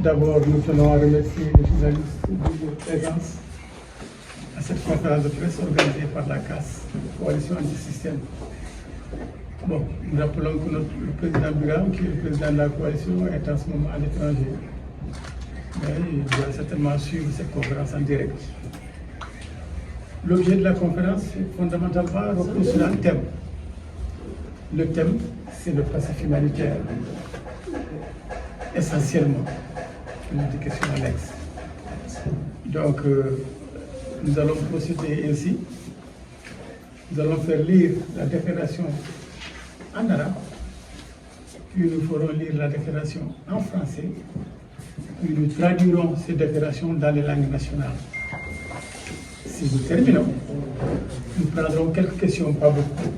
D'abord, nous tenons à remercier les journalistes de leur présence à cette conférence de presse organisée par la CAS, la coalition anti-système. Bon, nous rappelons que le président Biram, qui est le président de la coalition, est en ce moment à l'étranger. Mais il doit certainement suivre cette conférence en direct. L'objet de la conférence est fondamentalement repose sur un thème. Le thème, c'est le passif humanitaire, essentiellement, une question annexe. Donc, nous allons procéder ainsi. Nous allons faire lire la déclaration en arabe, puis nous ferons lire la déclaration en français, puis nous traduirons ces déclarations dans les langues nationales. Si nous terminons, nous prendrons quelques questions, pas beaucoup,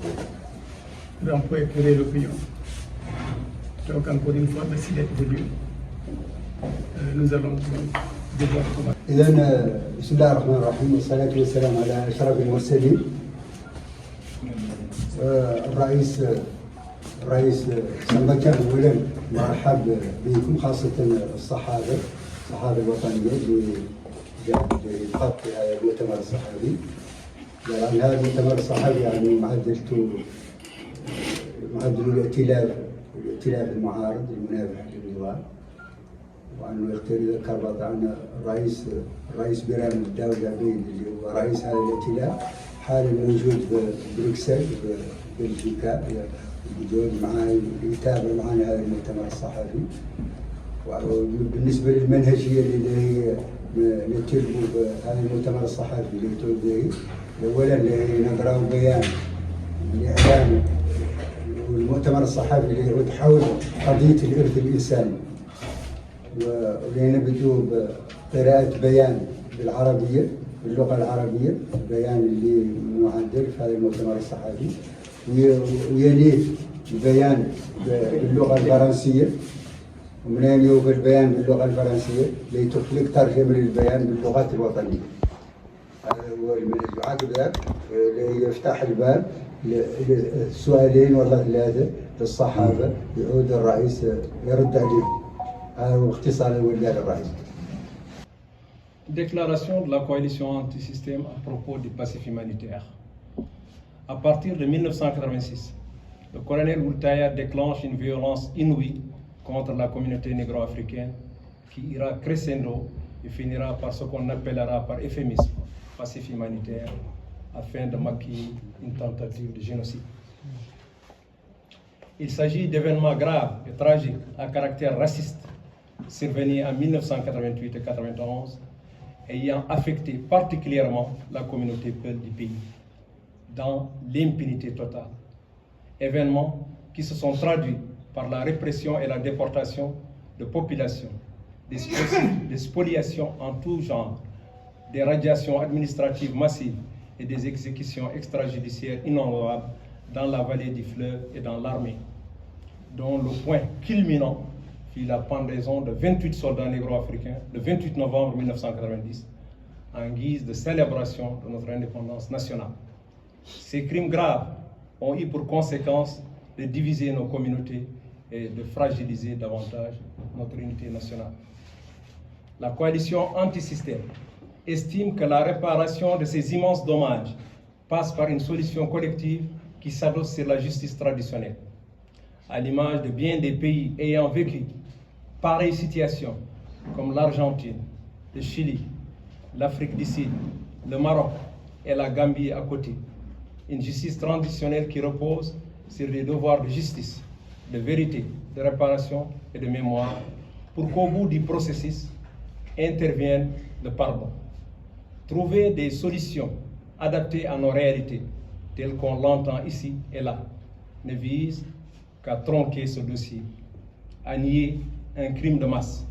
pour un peu éclairer l'opinion. Donc, encore une fois, merci d'être venu. Nous allons devoir commencer. إذن بسم الله الرحمن الرحيم والصلاة والسلام على أشرف المرسلين. الرئيس سمبكان أولا مرحب بكم خاصة الصحافة الوطنية اللي قامت بهذا المؤتمر الصحفي. يعني هذا المؤتمر الصحفي يعني معدل الائتلاف المعارض المنافح للنظام. وأنه يذكر طبعا الرئيس بيرام الداود العبيد اللي هو رئيس هذا الائتلاف حاليا موجود ببروكسل بلجيكا موجود معنا يتابع معنا هذا المؤتمر الصحفي. وبالنسبة للمنهجية اللي هي نتلقوا بهذا المؤتمر الصحفي اللي تولد أولا اللي نقرأوا بيان الإعلام والمؤتمر الصحفي اللي هو حول قضية الإرث الإنساني. ولنبدو بقراءة بيان بالعربية باللغة العربية البيان اللي معدل في هذا المؤتمر الصحفي ويليه البيان باللغة الفرنسية ومن يليه البيان باللغة الفرنسية لتخلق ترجمة للبيان باللغات الوطنية. هذا هو المنهج. وعقب ذلك يفتح الباب لسؤالين ولا ثلاثة للصحافة يعود الرئيس يرد عليهم. Déclaration de la coalition anti-système à propos du passif humanitaire. À partir de 1986, le colonel Boultaya déclenche une violence inouïe contre la communauté négro-africaine qui ira crescendo et finira par ce qu'on appellera par euphémisme passif humanitaire afin de maquiller une tentative de génocide. Il s'agit d'événements graves et tragiques à caractère raciste survenus en 1988 et 1991, ayant affecté particulièrement la communauté peul du pays, dans l'impunité totale. Événements qui se sont traduits par la répression et la déportation de populations, des spoliations en tout genre, des radiations administratives massives et des exécutions extrajudiciaires innombrables dans la vallée du fleuve et dans l'armée, dont le point culminant fut la pendaison de 28 soldats négro-africains le 28 novembre 1990 en guise de célébration de notre indépendance nationale. Ces crimes graves ont eu pour conséquence de diviser nos communautés et de fragiliser davantage notre unité nationale. La coalition anti-système estime que la réparation de ces immenses dommages passe par une solution collective qui s'adosse sur la justice traditionnelle. À l'image de bien des pays ayant vécu pareille situation, comme l'Argentine, le Chili, l'Afrique du Sud, le Maroc et la Gambie à côté. Une justice traditionnelle qui repose sur des devoirs de justice, de vérité, de réparation et de mémoire, pour qu'au bout du processus intervienne le pardon. Trouver des solutions adaptées à nos réalités, telles qu'on l'entend ici et là, ne vise qu'à tronquer ce dossier, à nier un crime de masse.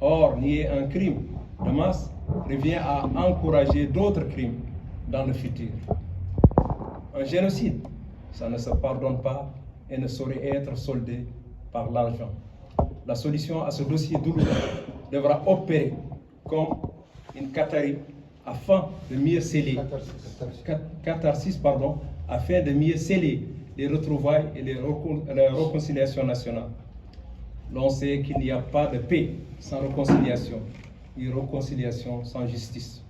Or, nier un crime de masse revient à encourager d'autres crimes dans le futur. Un génocide, ça ne se pardonne pas et ne saurait être soldé par l'argent. La solution à ce dossier douloureux devra opérer comme une catharsis afin de mieux sceller, afin de mieux sceller les retrouvailles et la réconciliation nationale. L'on sait qu'il n'y a pas de paix sans réconciliation, ni réconciliation sans justice.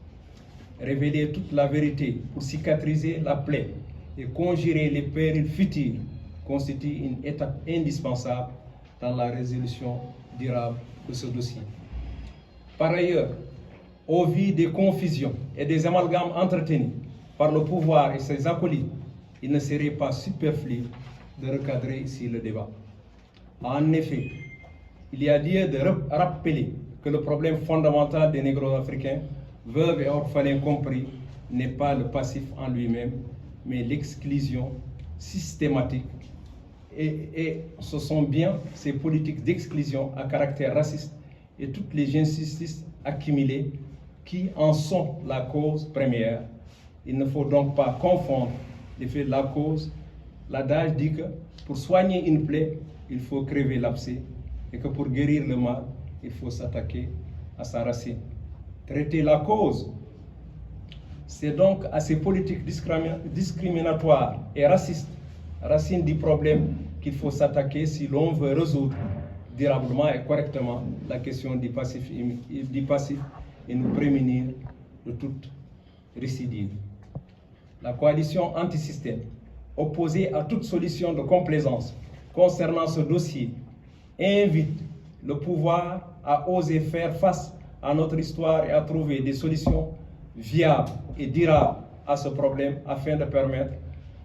Révéler toute la vérité pour cicatriser la plaie et conjurer les périls futurs constitue une étape indispensable dans la résolution durable de ce dossier. Par ailleurs, au vu des confusions et des amalgames entretenus par le pouvoir et ses acolytes, il ne serait pas superflu de recadrer ici le débat. En effet, il y a lieu de rappeler que le problème fondamental des négro-africains, veuves et orphelins compris, n'est pas le passif en lui-même, mais l'exclusion systématique. Et ce sont bien ces politiques d'exclusion à caractère raciste et toutes les injustices accumulées qui en sont la cause première. Il ne faut donc pas confondre l'effet de la cause. L'adage dit que pour soigner une plaie, il faut crever l'abcès et que pour guérir le mal, il faut s'attaquer à sa racine. Traiter la cause, c'est donc à ces politiques discriminatoires et racistes, racine du problème, qu'il faut s'attaquer si l'on veut résoudre durablement et correctement la question du passif et nous prémunir de toute récidive. La coalition anti-système, opposée à toute solution de complaisance concernant ce dossier, invite le pouvoir à oser faire face à notre histoire et à trouver des solutions viables et durables à ce problème afin de permettre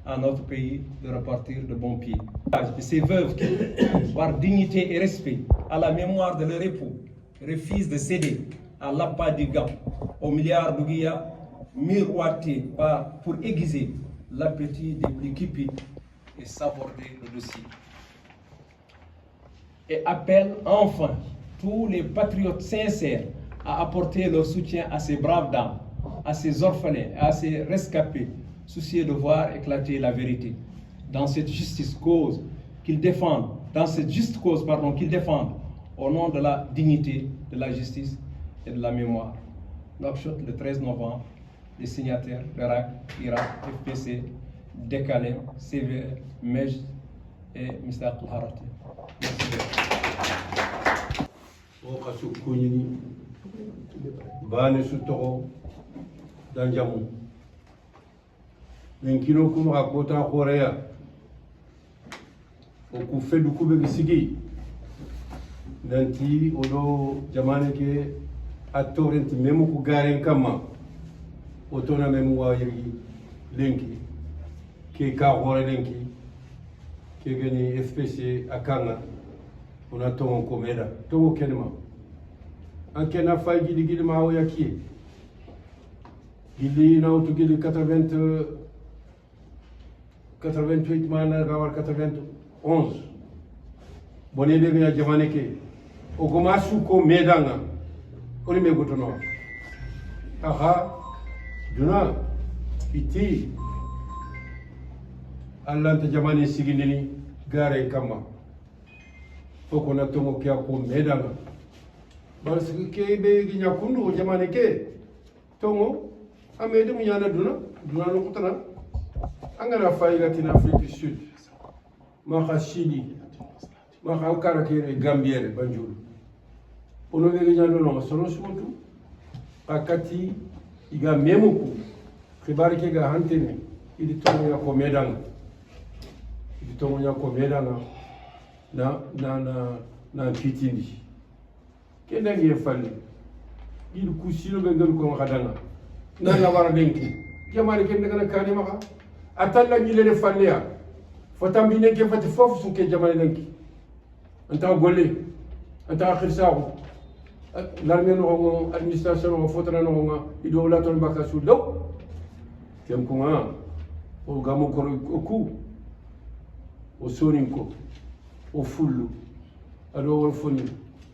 à notre pays de repartir de bon pied. Ces veuves qui, par dignité et respect à la mémoire de leur époux, refusent de céder à l'appât du gant, aux milliards d'ouguiya miroités pour aiguiser l'appétit des plus cupides et saborder le dossier. Et appelle enfin tous les patriotes sincères à apporter leur soutien à ces braves dames, à ces orphelins, à ces rescapés, soucieux de voir éclater la vérité. Dans cette juste cause qu'ils défendent, au nom de la dignité, de la justice et de la mémoire. Nouakchott, le 13 novembre, les signataires l'Irak, Irak, FPC, Dekalem, CVE, MEJ et Mr. Harati. Merci. Nenkino kuma kota Korea oku fedu kube sigi nanti odo jamane ke attorent memu ku garen kama otona memu wa yiri lenki ke ka hore lenki ke gani SPC akanga ona tongo komeda tongo kenema anke na fay gidi ma o yakie gili na otu gili 88 mana gawar 91 boni de ya jamane ke o gomasu ko medanga oni me gotono aha duna iti Allah ta jamane sigindini gare kama foko na tongo kya ko medanga bar sigi ke be ginya kundu jamane ke tongo amede mu yana duna no kutana angana faiga tina Afrique du Sud maka Chili maka ukara kere Gambiere banjul ono de nyando no solo sumuntu akati iga memuku khibari ke ga hantene idi tongo ya komedanga na kitindi kenda ngi falli idi kusino be ngam ko khadanga na wara denki jamari kenda kana kani maka atalla ñi lene falleya fotambi nenke fati fofu suke jamane nenki anta golle anta khirsaxu l'armée no administration no fotana no ido la ton bakasu law kem kuma o gamu ko o ku o sonin ko o fullu ado wol foni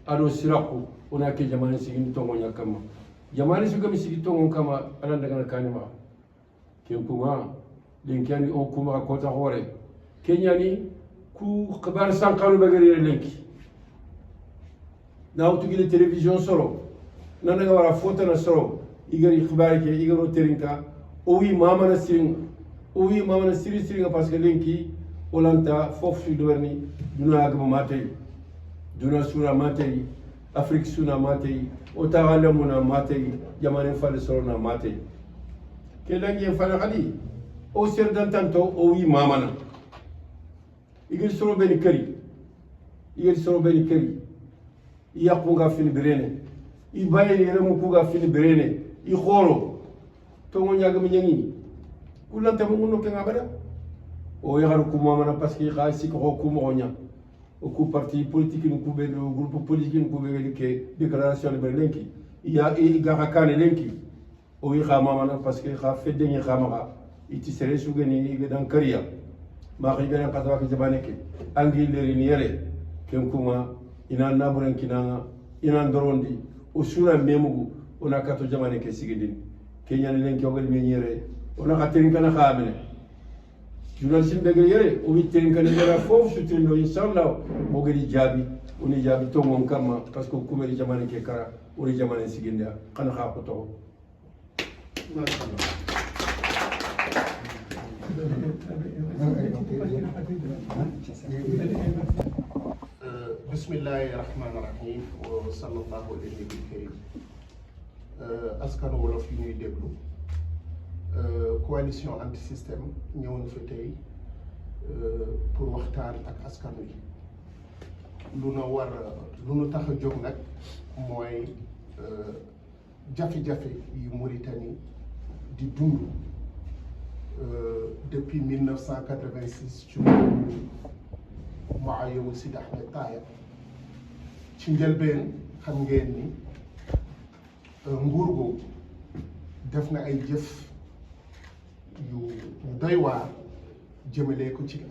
ado siraku ona ke jamane sigin tongo nyakama jamane sigami sigi tongo kama alanda kana kanima kem kuma linkani on kuma kota hore kenyani ku khabar sankanu bagari lenki na utugile television soro nana ga wara fota na soro igari khibari ke igaro terinka o wi mama na sirin siringa parce que lenki olanta fof su doverni duna agama matay duna suna matay Afrique suna matay o taxale muna matay jamane fale sorona matay ke dangi fale khali o ser dantanto o wi mamana igir soro beni kari yakunga fini birene i baye yere mu kuga fini birene i khoro to ngo nyaga mi nyangi kulanta mo no kenga bada o yagar ku mamana parce que khasi ko ku mo nya o ku parti politique ni ku be do groupe politique ni ku be ke déclaration de berlenki ya i ga kane lenki o yi kha mamana parce que kha fedde ni khama iti sere sugeni i dan kariya ma khi gana qatwa ke jabane ke angi leri ni yere ken kuma ina naburen kinanga ina ndorondi o sura memugu ona kato jamane ke sigidin kenya ne lenki ogal me nyere ona khatin kana khamene journaliste be yere o witin kana yera fof sutino inshallah mo gadi jabi oni jabi to mon kama parce que kumeri jamane ke kara ori jamane siginda kana kha ko to bismillahi rahmani rahim wa sallallahu ala nabil karim askan wolof yi ñuy déglu coalition anti système ñëw na fi tey pour waxtaan ak askan wi lu nu tax a jóg nag mooy jafe-jafe yu Mauritanie di dund depuis 1986 ci Maayowu Sidi Ahmed Taye ci njëlbeen xam ngeen ni nguur googu def na ay jëf yu doy waar jëmale ko ci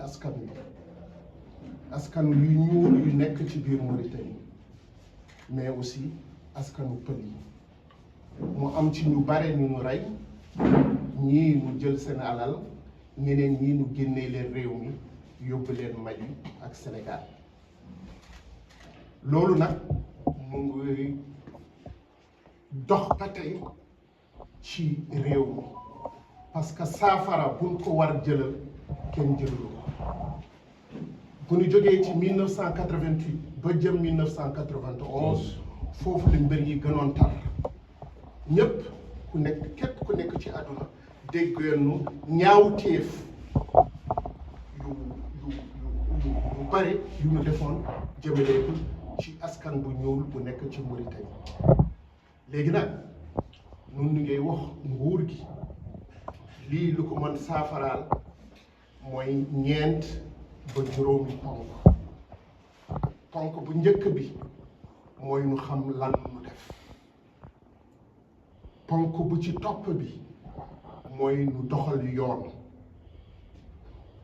askan yu ñuul yu nekk ci biir Mauritanie mais aussi askanu pël yi mu am ci ñu bare ñu ñu rey ñii ñu jël seen alal ñeneen ñii ñu génnee leen réew mi yóbbu leen Mali ak Sénégal loolu nag mu ngi dox ba tey ci réew mi parce que saafara buñ ko war jëlal kenn jëlulu ko bu ñu jógee ci 1988 ba jëm 1991 foofu la mbir yi gënoon tar ñépp képp ku nekk ci àdduna déggeenu ñaawteef yu bari yu ñu defoon jëmale ko ci askan bu ñuul bu nekk ci Mauritanie léegi nag nun ñu ngay wax nguur gi lii lu ko mën saafaraal mooy ñeent ba juróomi ponk bu njëkk bi mooy ñu xam lan ñu def ponk bu ci topp bi mooy ñu doxal yoon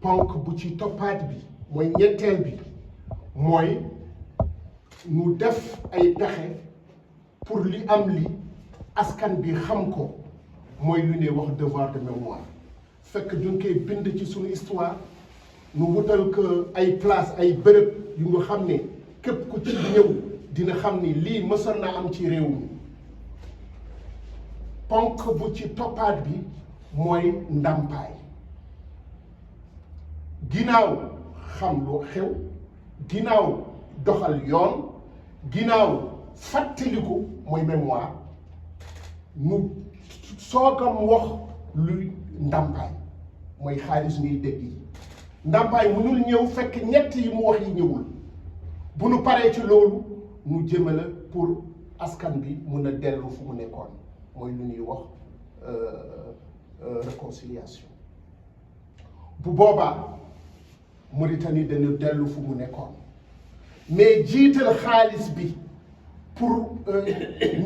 ponk bu ci toppaat bi mooy ñetteel bi mooy ñu def ay pexe pour li am li askan bi xam ko mooy lu ñuy wax devoir de mémoire fekk duñ koy bind ci suñu histoire ñu wutal ko ay place ay bërëb yu nga xam ne képp ku ci ñëw dina xam ni lii mësoon na am ci réew mi ponk bu ci toppaat bi mooy ndàmpaay ginnaaw xam lu xew ginnaaw doxal yoon ginnaaw fàttaliku mooy mémoire ñu soogam wax luy ndàmpaay mooy xaalis ñuy dégg yi ndàmpaay mënul ñëw fekk ñett yi mu wax yi ñëwul bu nu paree ci loolu nu jëmale pour askan bi mun a dellu fu mu nekkoon mooy lu ñuy wax réconciliation bu boobaa Mauritanie dañu dellu fu mu nekkoon mais jiital xaalis bi pour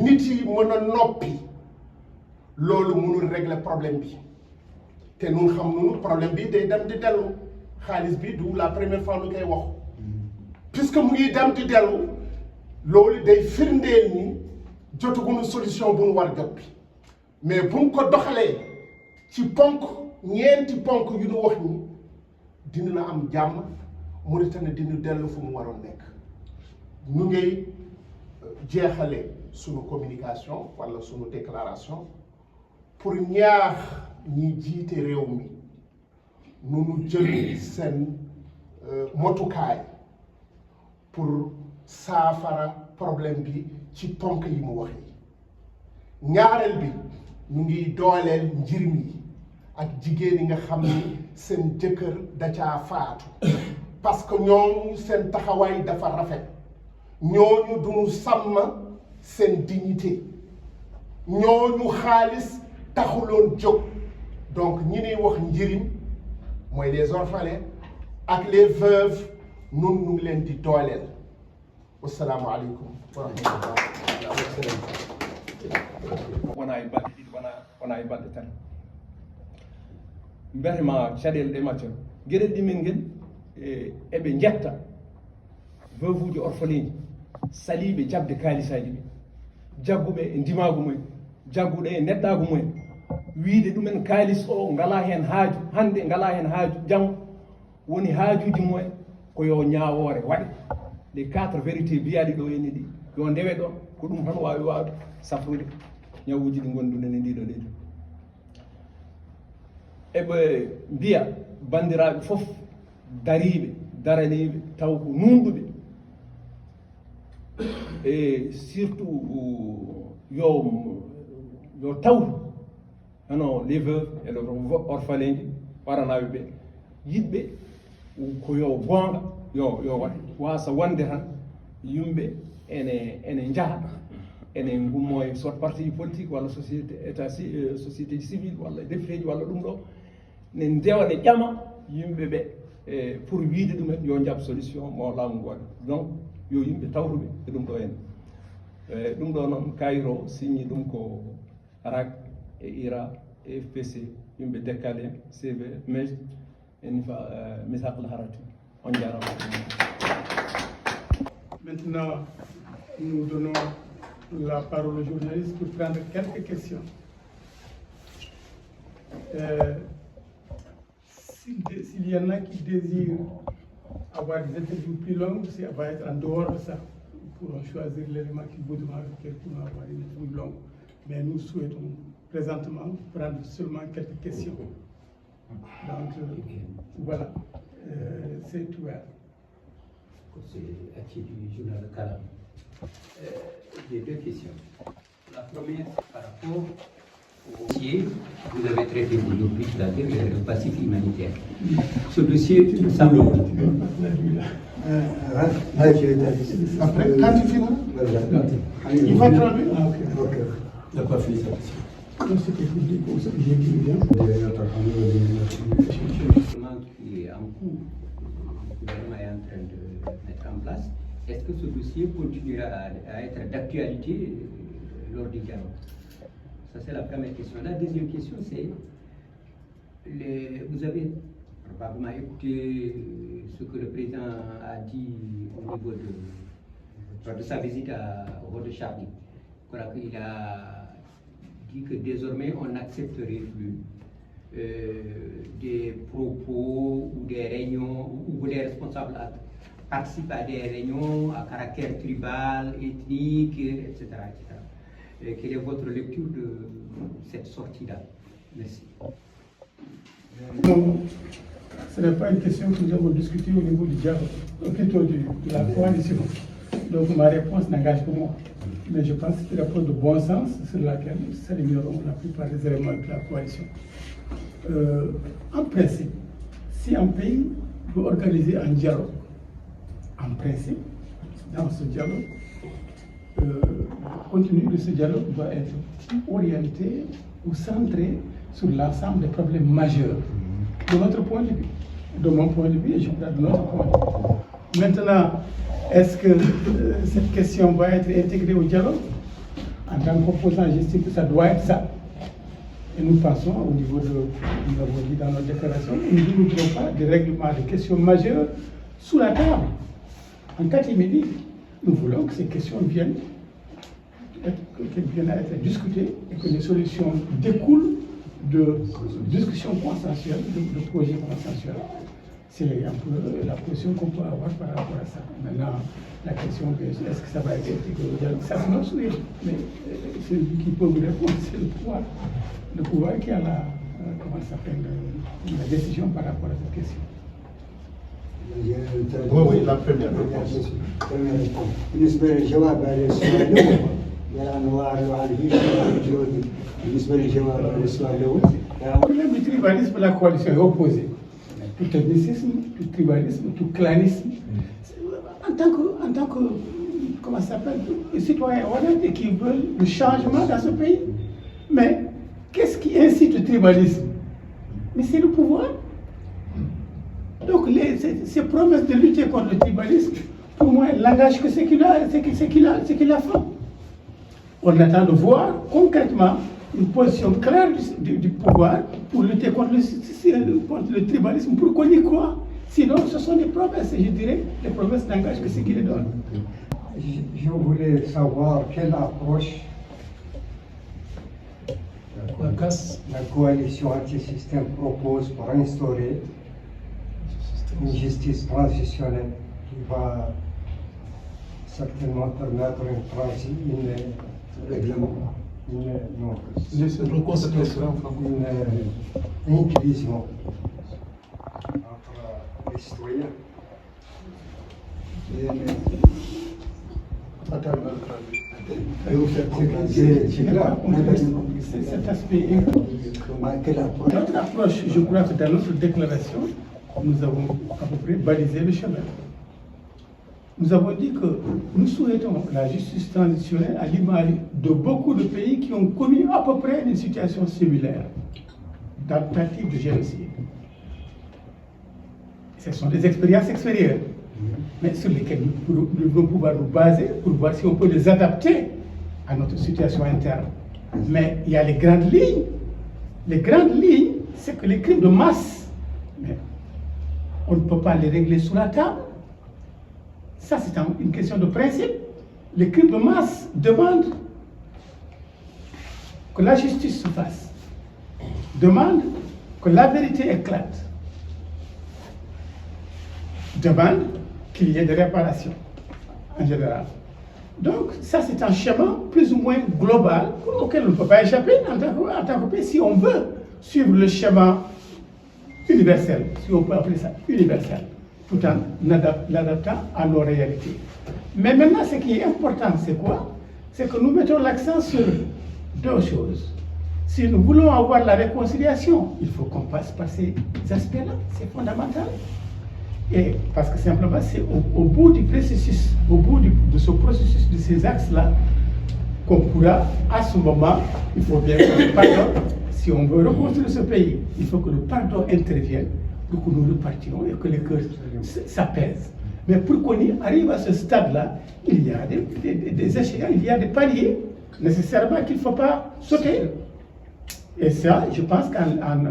nit yi mën a noppi loolu mënul régler problème bi te nun xam nunu problème bi day dem di dellu xaalis bi du la première fois lu koy wax puisque mu ngi dem di dellu loolu day firndeel ni jotaguñu solution bu nu war jot bi mais buñ ko doxalee ci ponk ñeenti ponk yu nu wax ni dina am jàmm Mauritanie dina dellu fu mu waroon nekk ñu ngay jeexale sunu communication wala sunu déclaration pour ñaax ñi jiite réew mi nu jël seen motukaay pour saafara problème bi ci ponk yi mu wax yi ñaareel bi ñu ngi dooleel njirmi yi ak jigéen yi nga xam ni seen jëkkër da caa faatu parce que ñooñu seen taxawaay dafa rafet ñooñu duñu sàmm seen dignité ñooñu xaalis taxuloon jóg donc ñi ñuy wax njëriñ mooy les orphelins ak les veuves nun ñu ngi leen di dooleel wasalaamu aleykum wa rahmatullah wona e balɗe ɗiɗi wona e balɗe tan mbiyatema caɗele ɗe macca gueɗel ɗimen ngel eɓe jetta veuve uji orphelin ji saliɓe jabde kaalisaji ɓe jagguɓe e ndimagu mumen jagguɗe e neɗɗagu mumen wiide ɗumen kaalis o ngala hen haaju hande ngala hen haaju janggo woni haajuji mumen ko yo ñawore waɗe les 4 vérités mbiyaɗi ɗo henni ɗi yo ndewe ɗon ko ɗum tan wawi wawde safrude ñawuji ɗi gonduɗen e ndiɗo leydi eɓe mbiya bandiraɓe foof dariɓe daraniɓe taw ko nunɗuɓe e surtout yo tawtu hono les veuves et les orphelins ji waranaɓe ɓe yiɗɓe ko yo gonga yo waɗe wasa wonde tan yimɓe ene jaaha ene gummo e soit parti politique walla société civile walla député ji walla ɗum ɗo ne ndewa ne ƴama yimɓe ɓe pour wiide ɗumen yo jaab solution mo laamu ngu waɗi donc yo yimɓe tawtuɓe e ɗum ɗo henne ɗum ɗo noon kayro signi ɗum ko RAC e IRA e FPC yimɓe dekkale en CV MEJ en fa misaqle harati on jarama. Maintenant, nous donnons la parole aux journalistes pour prendre quelques questions. S'il y en a qui désirent avoir des interviews plus longues, ça va être en dehors de ça. Ils pourront choisir l'élément qu'ils voudront avec lequel pour avoir une interview longue. Mais nous souhaitons présentement prendre seulement quelques questions. Donc, voilà, c'est tout. C'est Hachi du journal Kalam. J'ai deux questions. La première, par rapport au dossier que vous avez traité aujourd'hui, c'est-à-dire le passif humanitaire. Ce dossier semble. Après, quand tu finis, il va travailler. Ah, ok. Il n'a pas fait sa mission. Non, c'était public, comme ça que j'ai dit bien. Qui est en cours, le gouvernement est en train de mettre en place. Est-ce que ce dossier continuera à être d'actualité lors du dialogue? Ça, c'est la première question. La deuxième question, c'est vous avez probablement écouté ce que le président a dit au niveau de sa visite au Roi de Charlie. Il a dit que désormais on n'accepterait plus des propos ou des réunions où les responsables participent à des réunions à caractère tribal, ethnique, etc. Quelle est votre lecture de cette sortie-là? Merci. Non, ce n'est pas une question que nous avons discutée au niveau du dialogue, plutôt de la coalition. Donc ma réponse n'engage que moi. Mais je pense que c'est une réponse de bon sens sur laquelle s'aligneront la plupart des éléments de la coalition. En principe, si un pays veut organiser un dialogue, en principe, dans ce dialogue, le contenu de ce dialogue doit être orienté ou centré sur l'ensemble des problèmes majeurs de notre point de vue, de mon point de vue et je crois de notre point de vue. Maintenant, est-ce que cette question va être intégrée au dialogue? En tant qu'opposant, j'estime que ça doit être ça. Et nous pensons, au niveau de, nous l'avons dit dans notre déclaration, nous ne voulons pas des règlements de questions majeures sous la table. En catimini, nous voulons que ces questions viennent à être discutées et que les solutions découlent de discussions consensuelles, de projets consensuels. C'est un peu la position qu'on peut avoir par rapport à ça. Maintenant, la question est-ce que ça va être intégré au dialogue? Ça, c'est notre souhait. Mais celui qui peut vous répondre, c'est le pouvoir. Le pouvoir qui a la décision par rapport à cette question. Oui, la première réponse. بالنسبة للجواب على السؤال الأول يا أنوار وعلى الجود بالنسبة للجواب على السؤال الأول Le problème du tribalisme, la coalition est opposée. Tout ethnicisme, tout tribalisme, tout clanisme. En tant que comment ça s'appelle, citoyens honnêtes et qui veulent le changement dans ce pays. Mais qu'est-ce qui incite le tribalisme? Mais c'est le pouvoir. Donc ces promesses de lutter contre le tribalisme, pour moi, elles n'engagent que ce qu'il a fait. On attend de voir concrètement une position claire du pouvoir pour lutter contre le tribalisme, pour qu'on y croit. Sinon, ce sont des promesses, et je dirais, les promesses n'engagent que ce qui les donne. Je voulais savoir quelle approche la coalition anti-système propose pour instaurer une justice transitionnelle qui va certainement permettre une inclusion entre les citoyens. C'est cet aspect. Notre approche, je crois que dans notre déclaration, nous avons à peu près balisé le chemin. Nous avons dit que nous souhaitons la justice transitionnelle à l'image de beaucoup de pays qui ont connu à peu près une situation similaire, tentative de génocide. Ce sont des expériences extérieures, mais sur lesquelles nous devons pouvoir nous baser pour voir si on peut les adapter à notre situation interne. Mais il y a les grandes lignes. Les grandes lignes, c'est que les crimes de masse, mais on ne peut pas les régler sous la table. Ça, c'est une question de principe. Les crimes de masse demandent que la justice se fasse, demandent que la vérité éclate, demandent qu'il y ait des réparations en général. Donc, ça, c'est un schéma plus ou moins global auquel on ne peut pas échapper en tant que pays si on veut suivre le schéma universel, si on peut appeler ça universel, tout en l'adaptant à nos réalités. Mais maintenant, ce qui est important, c'est quoi? C'est que nous mettons l'accent sur deux choses. Si nous voulons avoir la réconciliation, il faut qu'on passe par ces aspects-là, c'est fondamental. Et parce que simplement, c'est au bout du processus, au bout de ce processus, de ces axes-là, qu'on pourra, à ce moment, il faut bien que le pardon, si on veut reconstruire ce pays, il faut que le pardon intervienne pour que nous repartions et que les cœurs s'apaisent. Mais pour qu'on y arrive à ce stade-là, il y a des échéances, il y a des paliers nécessairement qu'il ne faut pas sauter. Et ça, je pense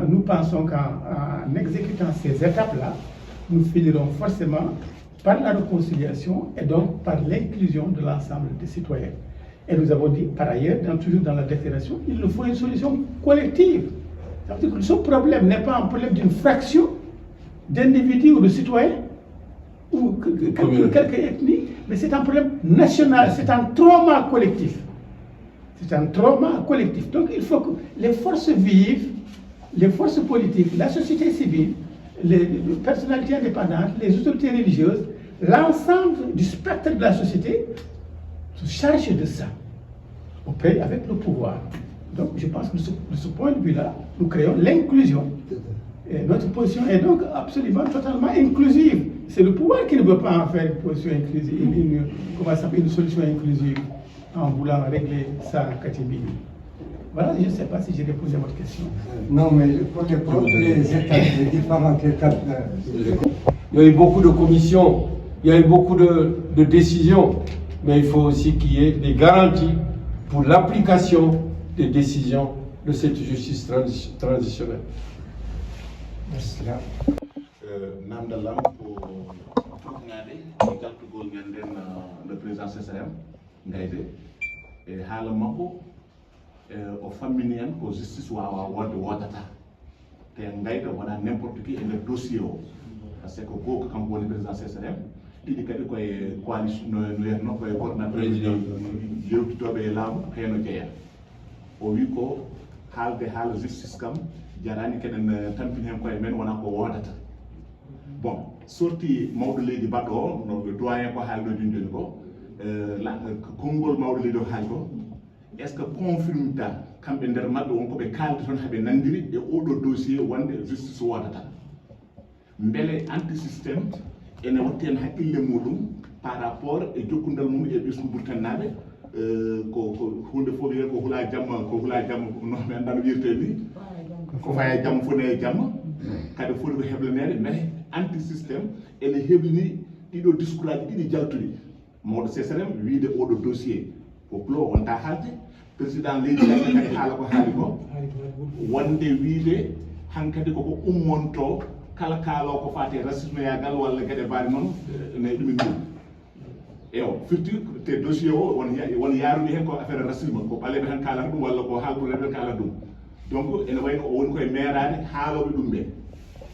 nous pensons qu'en exécutant ces étapes-là, nous finirons forcément par la réconciliation et donc par l'inclusion de l'ensemble des citoyens. Et nous avons dit, par ailleurs, toujours dans la déclaration, il nous faut une solution collective. Ça veut dire que ce problème n'est pas un problème d'une fraction d'individus ou de citoyens, ou quelques ethnies, mais c'est un problème national, c'est un trauma collectif. C'est un trauma collectif. Donc il faut que les forces vives, les forces politiques, la société civile, les personnalités indépendantes, les autorités religieuses, l'ensemble du spectre de la société se charge de ça, avec le pouvoir. Donc je pense que de ce point de vue-là, nous créons l'inclusion. Et notre position est donc absolument, totalement inclusive. C'est le pouvoir qui ne veut pas en faire une position inclusive, une solution inclusive en voulant régler ça en catimini. Voilà, je ne sais pas si j'ai répondu à votre question. Non, mais pour les étapes, les différentes étapes. Il y a eu beaucoup de commissions, il y a eu beaucoup de décisions, mais il faut aussi qu'il y ait des garanties pour l'application des décisions de cette justice transitionnelle. Merci. Namdallah pour le président CCRM Ngaïdé et Halamako au féminin ko justice wawa wonde wodata te Ngaïdé wona n'importe qui et le dossier parce que ko kanko woni président CCRM ɗiɗi kadi koye coalition no yerno koye coordinateur yewtitoɓe laamu heno jeeya o wi ko haalde haala justice kam jarani keɗen tampini hen koye men wona ko wodata bon sorti mawɗo leydi baɗɗo o no doyen ko haalɗo joni ko konngol mawɗo leydi o haali ko est ce que confirme ta kamɓe nder maɓɓe wonko ɓe kalde toon haɓe nandiri e oɗo dossier wonde justice wodata beele anti systéme ene watti hen haqqille muɗum par rapport e jokkudal mum e ɓesgu burtannaɓe ko hunde fof wiye ko hula jamma no mi anda no wirte ni ko faya jamma fo ne jamma kadi foti ko heblanede mais anti systéme ene heblini ɗiɗo discours aji ɗiɗi jaltuɗi mawɗo CSRM wiide oɗo dossier ko plo wonta haalde président leydi kadi haala ko haali ko wonde wiide hankkadi koko ummonto kala kaalo ko fati racisme yagal walla gueɗe mbaɗe noon ne ɗumin ɗum eyo firti te dossier o won yaarude hen ko affaire racisme ko ɓaleɓe tan kalata ɗum walla ko haalɓureɓe kalata ɗum donc ene wayno o woni koye meerade haaloɓe ɗum ɓe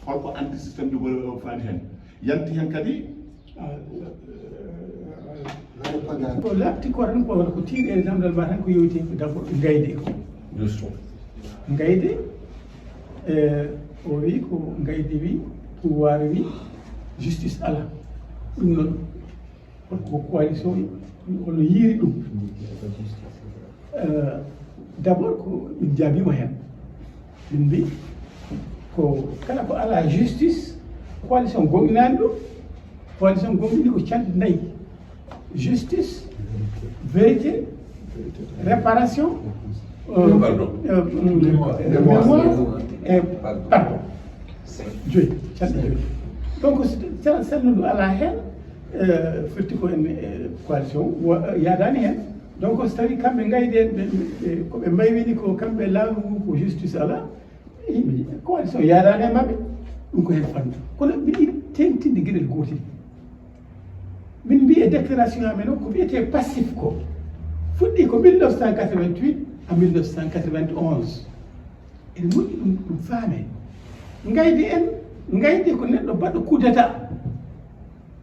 holko anti systéme ɗi fani hen yanti hen kadi ko lafti ko tan ko tiiɗe lamdal ma tan ko yewti d'abord gayde ko gayde o wi ko gayde wi pouvoir wi justice ala ɗum noon ko coalition ono yiiri ɗum d'abord ko min jaabima hen min mbi ko kala ko ala justice coalition gonɗinani ɗum coalition gonɗini ko calɗi nayyi justice vérité réparation mémoire et pardon joyi calɗi joyi donc salnuɗo ala hen firti ko en coalition yadani hen donc so tawi kamɓe gayde koɓe mbaywini ko kamɓe laamu ko justice ala coalition yadani e mabɓe ɗum ko hen fannu kono mbiɗi tengtinde gueɗel gotel min mbi e déclaration amen o ko wiyete passif ko fuɗɗi ko 1988 à 1991 ene moƴƴi ɗum faame gaydi en gaydi ko neɗɗo baɗɗo coup d'état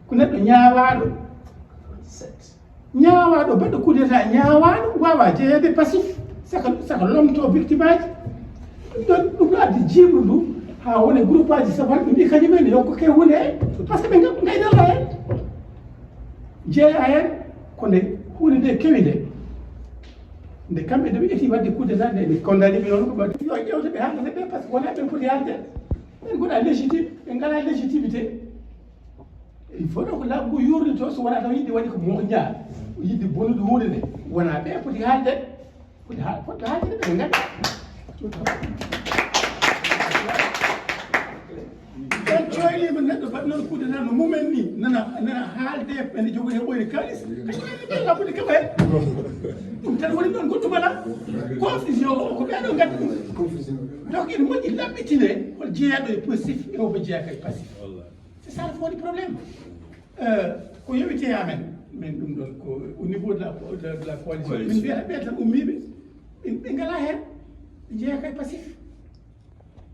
ko neɗɗo ñaawaɗo baɗɗo coup d'état ñaawaɗo wawa jeeyede passif saka lomto victime aji ɗum ɗo addi jiiɓru ndu ha woni groupe aji sapal ɓe mbi kañumen yo koke hunde hen par ce que ɓe gaydalla hen jeeya hen ko nde hunde nde kewi nde kamɓe nde ɓe ƴetti wadde coup d'état nde ɓe condamné ɓe noon ko yo ƴewte ɓe haalde ɓe par ce que wona ɓen poti haalde ɓen goɗa légitime ɓe ngala légitimité il faut donc laamu ngu yurnito so wona taw yidde waɗi ko moƴƴa yidde bonude hunde nde wona ɓe poti haalde poɗɓe haalde ɓe ngadi ɗon coylima neɗɗo mbaɗ noon coup d'état no mumen ni nana haalde ene jogori heɓoyde kalis kañumen ɓe labude keɓa hen ɗum tan woni ɗon goɗɗumala confusion o ko ɓeɗo gaddi ɗum donc ene moƴƴi laɓɓitine hol jeeyaɗo e positif e omo jeeya kay passif c'est ça le fond du problème ko yewite amen min ɗum ɗon ko au niveau de la coalition min mbiyata ɓe tan ummiɓe ɓe ngala hen ɓe jeeya kay passif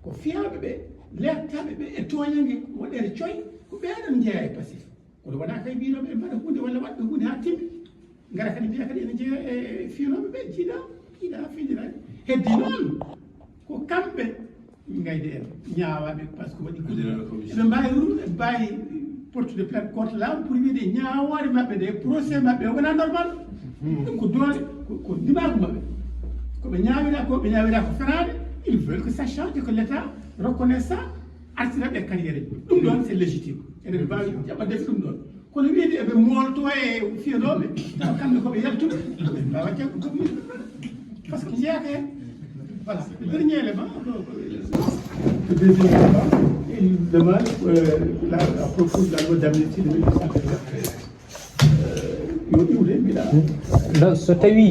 ko fiyaɓe ɓe lettaɓe ɓe e toñangue waɗere coy ko ɓeɗon jeeya e passif kono wona kay mbinoɓe ɓe mbaɗa hunde walla waɗɓe hunde ha timmi gara kadi mbiya kadi ene jeeya e finoɓe ɓe jiiɗa fiɗirani heddi noon ko kamɓe gayde en ñaawaɓe par ce que waɗi eɓe mbawi portude plainte contre laamu pour wiide ñaawore mabɓe nde procès mabɓe wona normal ɗum ko doole ko ndimagu mabɓe koɓe ñaawira ko fenade ils veulent que ça change que l'état reconnaisse ça artiraɓe e carriére ɗum ɗon c'est légitime enen mbawi jaɓadefe ɗum ɗon kono wiide eɓe molto e fiyanoɓe taw kamɓe koɓe yaltuɓe ɓe mbawa jaggo comme par ce que jeeyaka hen voilà le dernier élément le deuxième élément il demande à propos de la loi d'amnistie de 1993 yo iwde mbiɗa so tawi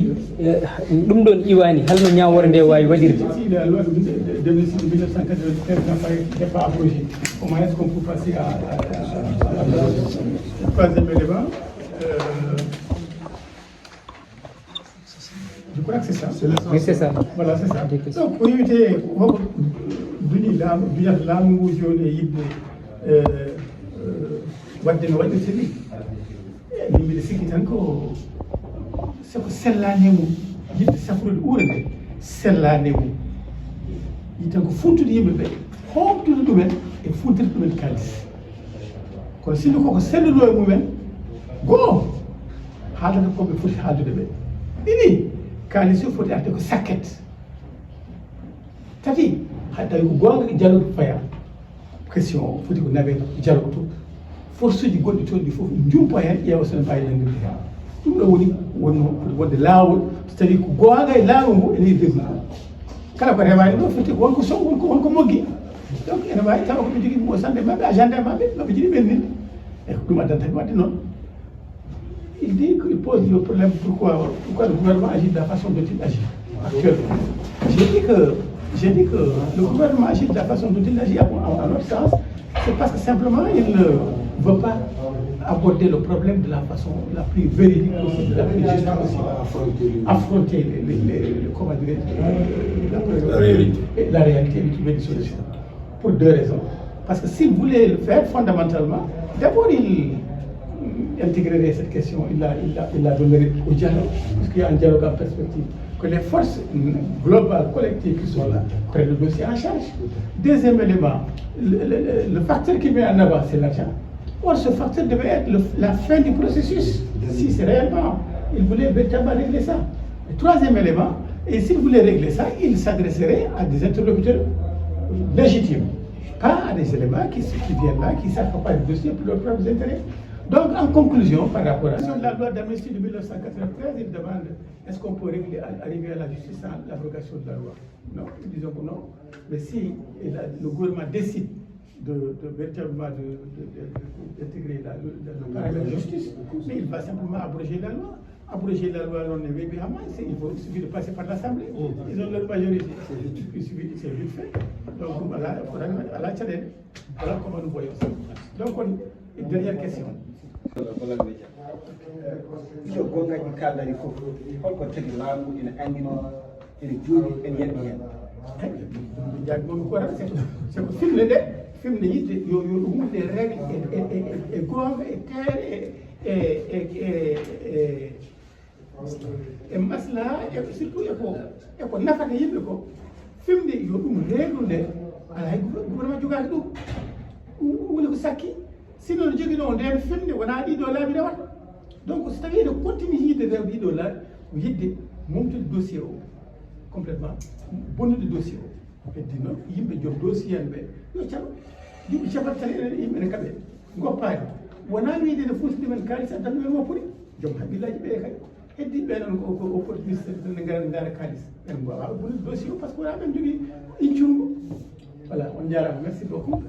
ɗum ɗon iwani halno ñawore nde wawi waɗirde si la loi d'amnistie de 1993 n'est pas abrogée comment est-ce qu'on peut passer à troisième élément je crois que c'est ça. Oui, c'est ça. Voilà, c'est ça. Donc, ko yewite hoko duñi laamu mbiyata laamu ngu joni e yidde wadde no waɗirte ni min mbiɗa sikki tan ko soko sellade mum yidde safrude ɓuure nde sellade mum yi tan ko funtude yimɓe ɓe homtude ɗumen e funtirde ɗumen kalis kono sinno koko selluno e mumen goo haaldata koɓe foti haaldude ɓe ɗiɗi kalis o foti arde ko sakket tati ha tawi ko gonga dialogue faya question o foti ko nawe dialogue to force uji goɗɗi toon ɗi fof jumpa hen ƴeewa sono mbawi nangirde hen ɗum ɗo woni wonno foti wonde laawol so tawi ko gonga e laamu ngu ene deggu kala ko rewani ɗo foti wonko so wonko moggi donc ene wawi tawa koɓe jogui mo sande mabɓe agenda mabɓe maɓe jiiɗi ɓenndinde e ko ɗum addanta ɓe wadde noon il dit qu'il pose le problème pourquoi le gouvernement agit de la façon dont il agit actuellement. J'ai dit que le gouvernement agit de la façon dont il agit à notre sens, c'est parce que simplement il ne veut pas aborder le problème de la façon la plus véridique possible, la plus juste possible, affronter la réalité et trouver des solutions. Pour deux raisons. Parce que s'il voulait le faire fondamentalement, d'abord il intégrerait cette question, il la donnerait au dialogue, puisqu'il y a un dialogue en perspective, que les forces globales, collectives qui sont là, prennent le dossier en charge. Deuxième élément, le facteur qui met en avant, c'est l'argent. Or, ce facteur devait être la fin du processus, si c'est réellement, il voulait véritablement régler ça. Le troisième élément, et s'il voulait régler ça, il s'adresserait à des interlocuteurs légitimes, pas à des éléments qui viennent là, qui s'accaparent du dossier pour leurs propres intérêts. Donc, en conclusion, par rapport à la loi d'amnistie de 1993, il demande est-ce qu'on peut arriver à la justice sans l'abrogation de la loi? Non, nous disons que non. Mais si le gouvernement décide véritablement d'intégrer le paramètre de justice, mais il va simplement abroger la loi. Abroger la loi, on est il suffit de passer par l'Assemblée. Ils ont leur majorité. C'est vite fait. Donc, voilà, il faudra à la challenge. Voilà comment nous voyons ça. Donc, une dernière question. so gongaji kaldari fof holko tagi laamu ina andino ene jooɗi en yeɗɗo hen jaggomi ko tan c'est ko fimne nde yidde yo ɗum hunde règle e gonga e teere e maslaha e surtout eko nafata yimɓe ko fimde yo ɗum règle nde ala hay gouvernement jogaki ɗum woni ko sakki sinon jogui no nden fimde wona ɗiɗo laabi nde waɗa donc so tawi ene continue yidde rew ɗiɗo laabi ko yidde momtude dossier o complètement bonnude dossier o heddi noon yimɓe joom dossier en ɓe yo caɓa yimɓe caɓat tan yimɓe ne kaɓe goppani wona wiide ne fuutide men kalis addan ɗumen mo puri joom haqqillaji ɓe kadi heddi ɓe noon ko opportuniste ne gara kalis ɓen mbawa bonnude dossier o par ce que wona ɓen jogui incungo voilà on jarama merci beaucoup